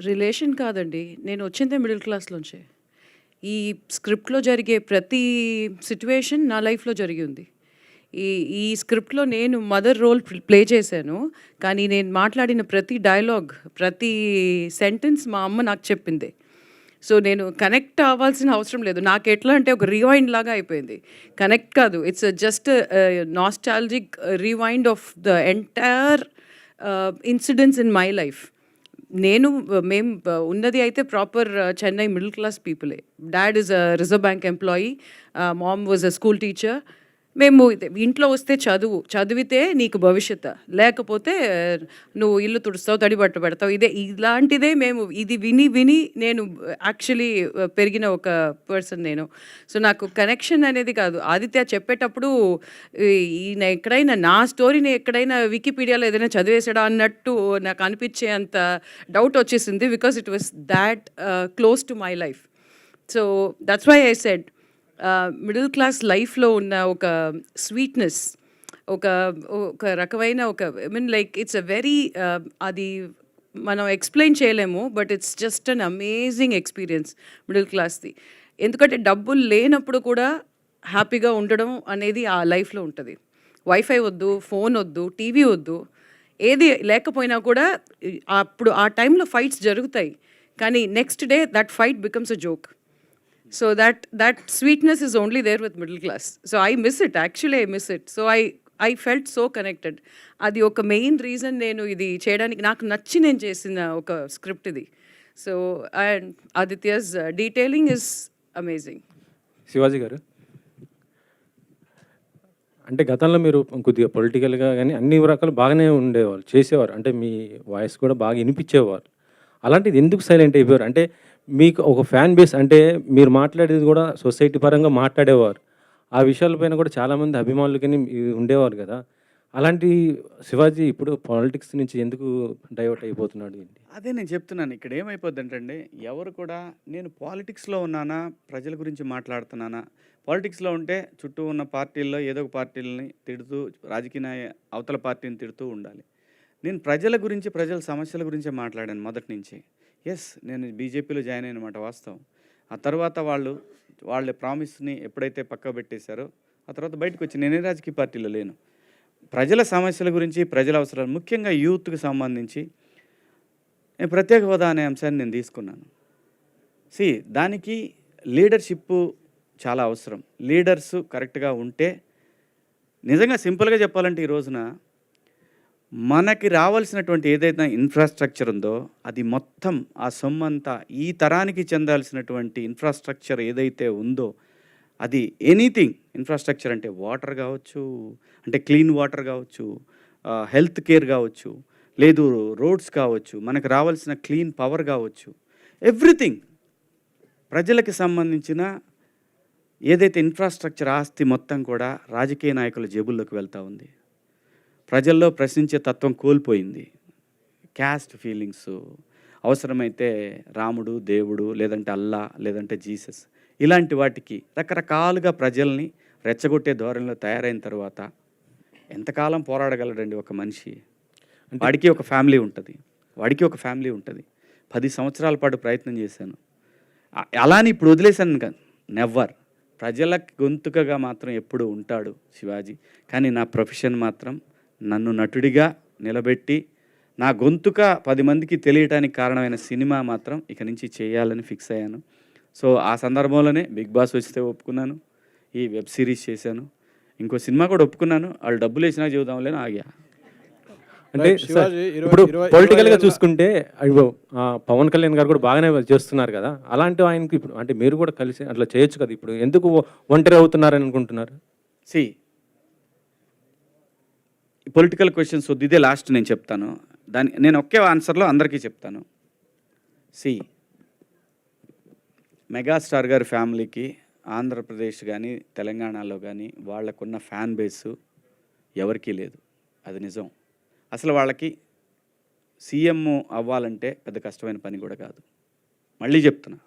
Relation కాదండి. నేను వచ్చిందే మిడిల్ క్లాస్‌లోంచే. ఈ స్క్రిప్ట్‌లో జరిగే ప్రతి సిట్యుయేషన్ నా లైఫ్‌లో జరిగి ఉంది. ఈ ఈ స్క్రిప్ట్‌లో నేను మదర్ రోల్ ప్లే చేశాను. కానీ నేను మాట్లాడిన ప్రతి డైలాగ్, ప్రతి సెంటెన్స్ మా అమ్మ నాకు చెప్పిందే. సో, నేను కనెక్ట్ అవ్వాల్సిన అవసరం లేదు. నాకెట్లా అంటే ఒక రివైండ్ లాగా అయిపోయింది. కనెక్ట్ కాదు. It's just nostalgic rewind of the entire incidents in my life. మేము ఉన్నది అయితే ప్రాపర్ చెన్నై మిడిల్ క్లాస్ పీపులే. Dad is a reserve bank employee, mom was a school teacher. మేము ఇంట్లో వస్తే చదివితే నీకు భవిష్యత్తు, లేకపోతే నువ్వు ఇల్లు తుడుస్తావు, తడి బట్ట పెడతావు. ఇలాంటిదే మేము ఇది విని విని నేను యాక్చువల్లీ పెరిగిన ఒక పర్సన్ నేను. సో, నాకు కనెక్షన్ అనేది కాదు. ఆదిత్య చెప్పేటప్పుడు ఈయన ఎక్కడైనా నా స్టోరీని ఎక్కడైనా వికీపీడియాలో ఏదైనా చదివేసాడా అన్నట్టు నాకు అనిపించే అంత డౌట్ వచ్చేసింది. Because it was that close to my life. So that's why I said middle class లైఫ్లో ఉన్న ఒక స్వీట్నెస్, ఒక ఒక రకమైన ఒక I mean like it's a very అది మనం ఎక్స్ప్లెయిన్ చేయలేము. But it's just an amazing experience middle క్లాస్ది. ఎందుకంటే డబ్బులు లేనప్పుడు కూడా హ్యాపీగా ఉండడం అనేది ఆ లైఫ్లో ఉంటుంది. వైఫై వద్దు, ఫోన్ వద్దు, టీవీ వద్దు, ఏది లేకపోయినా కూడా అప్పుడు ఆ టైంలో ఫైట్స్ జరుగుతాయి. కానీ next day that fight becomes a joke. So that sweetness is only there with middle class. So I miss it. Actually, I miss it. So I felt so connected. అది ఒక మెయిన్ రీజన్ నేను ఇది చేయడానికి, నాకు నచ్చి నేను చేసిన ఒక స్క్రిప్ట్ ఇది. So and Aditya's detailing is amazing. Shivaji గారు, అంటే గతంలో మీరు కొద్దిగా పొలిటికల్గా కానీ అన్ని రకాలు బాగానే ఉండేవాళ్ళు, చేసేవారు. అంటే మీ వాయిస్ కూడా బాగా వినిపించేవారు. అలాంటిది ఎందుకు సైలెంట్ అయిపోయారు? అంటే మీకు ఒక ఫ్యాన్ బేస్, అంటే మీరు మాట్లాడేది కూడా సొసైటీ పరంగా మాట్లాడేవారు. ఆ విషయాలపైన కూడా చాలామంది అభిమానులు కానీ ఉండేవారు కదా. అలాంటి శివాజీ ఇప్పుడు పాలిటిక్స్ నుంచి ఎందుకు డైవర్ట్ అయిపోతున్నాడు ఏంటి? అదే నేను చెప్తున్నాను. ఇక్కడ ఏమైపోద్దంటే ఎవరు కూడా నేను పాలిటిక్స్లో ఉన్నానా, ప్రజల గురించి మాట్లాడుతున్నానా, పాలిటిక్స్లో ఉంటే చుట్టూ ఉన్న పార్టీల్లో ఏదో ఒక పార్టీలని తిడుతూ, రాజకీయ అవతల పార్టీని తిడుతూ ఉండాలి. నేను ప్రజల గురించి, ప్రజల సమస్యల గురించే మాట్లాడాను మొదటి నుంచి. నేను బీజేపీలో జాయిన్ అయినమాట వాస్తవం. ఆ తర్వాత వాళ్ళ ప్రామిస్ని ఎప్పుడైతే పక్క పెట్టేశారో ఆ తర్వాత బయటకు వచ్చి నేనే రాజకీయ పార్టీలో లేను. ప్రజల సమస్యల గురించి, ప్రజల అవసరాలు, ముఖ్యంగా యూత్కి సంబంధించి నేను ప్రత్యేక హోదా అనే అంశాన్ని నేను తీసుకున్నాను. దానికి లీడర్షిప్ చాలా అవసరం. లీడర్స్ కరెక్ట్గా ఉంటే, నిజంగా సింపుల్గా చెప్పాలంటే ఈ రోజున మనకి రావాల్సినటువంటి ఏదైతే ఇన్ఫ్రాస్ట్రక్చర్ ఉందో అది మొత్తం, ఆ సొమ్మంతా ఈ తరానికి చెందాల్సినటువంటి ఇన్ఫ్రాస్ట్రక్చర్ ఏదైతే ఉందో అది ఎనీథింగ్ ఇన్ఫ్రాస్ట్రక్చర్ అంటే వాటర్ కావచ్చు, అంటే క్లీన్ వాటర్ కావచ్చు, హెల్త్ కేర్ కావచ్చు, లేదు రోడ్స్ కావచ్చు, మనకు రావాల్సిన క్లీన్ పవర్ కావచ్చు, ఎవ్రీథింగ్ ప్రజలకి సంబంధించిన ఏదైతే ఇన్ఫ్రాస్ట్రక్చర్ ఆస్తి మొత్తం కూడా రాజకీయ నాయకుల జేబుల్లోకి వెళ్తూ ఉంది. ప్రజల్లో ప్రశ్నించే తత్వం కోల్పోయింది. క్యాస్ట్ ఫీలింగ్స్, అవసరమైతే రాముడు, దేవుడు, లేదంటే అల్లా, లేదంటే జీసస్, ఇలాంటి వాటికి రకరకాలుగా ప్రజల్ని రెచ్చగొట్టే ధోరణిలో తయారైన తర్వాత ఎంతకాలం పోరాడగలడండి ఒక మనిషి? వాడికి ఒక ఫ్యామిలీ ఉంటుంది. 10 సంవత్సరాల పాటు ప్రయత్నం చేశాను. అలాని ఇప్పుడు వదిలేశాను కాదు, నెవర్. ప్రజల గొంతుకగా మాత్రం ఎప్పుడు ఉంటాడు శివాజీ. కానీ నా ప్రొఫెషన్ మాత్రం నన్ను నటుడిగా నిలబెట్టి నా గొంతుక 10 మందికి తెలియటానికి కారణమైన సినిమా మాత్రం ఇక నుంచి చేయాలని ఫిక్స్ అయ్యాను. సో ఆ సందర్భంలోనే బిగ్ బాస్ వస్తే ఒప్పుకున్నాను, ఈ వెబ్ సిరీస్ చేశాను, ఇంకో సినిమా కూడా ఒప్పుకున్నాను. వాళ్ళు డబ్బులు వేసినా చెబుదాంలేని ఆగా. అంటే ఇప్పుడు పొలిటికల్గా చూసుకుంటే పవన్ కళ్యాణ్ గారు కూడా బాగానే చేస్తున్నారు కదా. అలాంటి ఆయనకి ఇప్పుడు అంటే మీరు కూడా కలిసి అట్లా చేయొచ్చు కదా. ఇప్పుడు ఎందుకు ఒంటరి అవుతున్నారని అనుకుంటున్నారు? పొలిటికల్ క్వశ్చన్స్ వద్దు, ఇదే లాస్ట్ నేను చెప్తాను. నేను ఒకే ఆన్సర్లో అందరికీ చెప్తాను. మెగాస్టార్ గారి ఫ్యామిలీకి ఆంధ్రప్రదేశ్ కానీ తెలంగాణలో కానీ వాళ్ళకున్న ఫ్యాన్ బేసు ఎవరికీ లేదు. అది నిజం. అసలు వాళ్ళకి సీఎం అవ్వాలంటే పెద్ద కష్టమైన పని కూడా కాదు. మళ్ళీ చెప్తున్నా,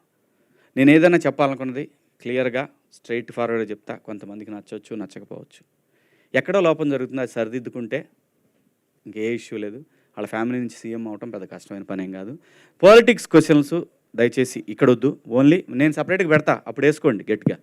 నేను ఏదైనా చెప్పాలనుకున్నది క్లియర్గా స్ట్రైట్ ఫార్వర్డ్గా చెప్తా. కొంతమందికి నచ్చవచ్చు, నచ్చకపోవచ్చు. ఎక్కడో లోపం జరుగుతుంది, అది సరిదిద్దుకుంటే ఇంకే ఇష్యూ లేదు. వాళ్ళ ఫ్యామిలీ నుంచి సీఎం అవటం పెద్ద కష్టమైన పనేం కాదు. పాలిటిక్స్ క్వశ్చన్స్ దయచేసి ఇక్కడ వద్దు. ఓన్లీ నేను సపరేట్గా పెడతా, అప్పుడు వేసుకోండి గట్టిగా.